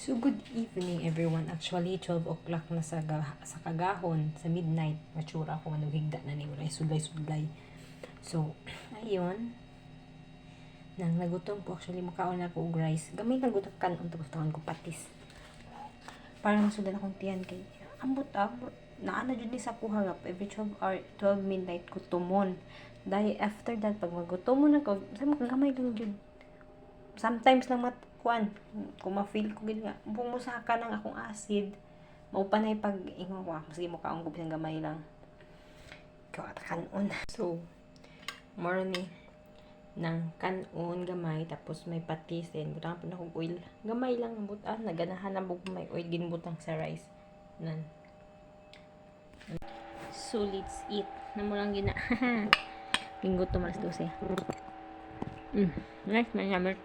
So, good evening everyone. Actually, 12 o'clock na sa kagahon, sa midnight. Matsura ako, manuhigda na ni Ulay, sudlay-sudlay. So, ayun. Nang nagutom ko, actually, makaon na ko og rice. Gamay lang gutom kanon, tapos tangan ko patis. Parang sudan akong tiyan kay ambot naana jud ni sa kuha nga every 12 hour 12 midnight ko tumon. Dahil after that, pag magutom mo na ko, sa mga gamay lang jud. Sometimes lang kuan kung ma-feel ko gid nga bumusaka nang akong acid maupanay pag ingon ko sige mo kaong gubsang gamay lang kanon. So morning nang kanon gamay tapos may patis din butang pa na kog oil gamay lang butan naganahan na bug may oil ginbutang sa rice nan. So let's eat na mo lang gina linggo to mas 12. Nice man yammer.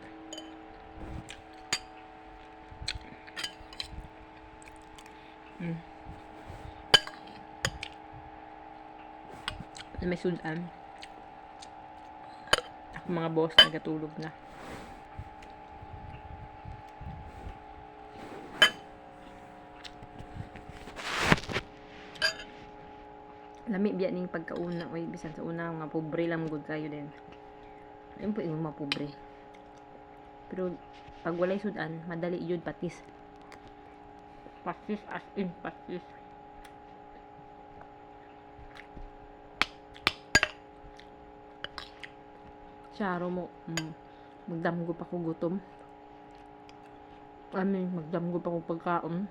Na may sudan. Ako mga boss nagatulog na. Lami biya ning pagkauna oy bisan sa una nga pobre lang gud kayo din. Ayun po yung mga pobre. Pero pag walay sudan, madali yun patis. Patis as in patis. Saro mo, magdamgo pa ko gutom. Magdamgo pa ko pagkaon.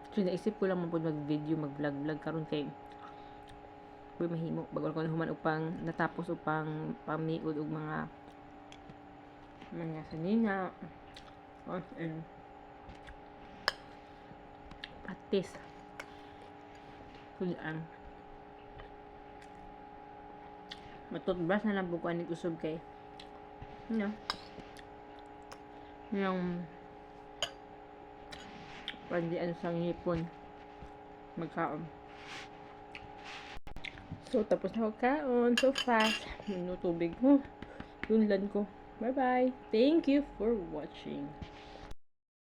So, naisip ko lang mag-video, mag-vlog karon kay Uy, mahimo. Bago ko human upang natapos upang pamiud og mga sanina. And patis. Sudan. Matutbras na lang bukuan ni usog kay. Yung pandian sa ngipon. Magkaon. So, tapos na ako kaon. So fast. Tubig. Yunlan ko. Bye-bye. Thank you for watching.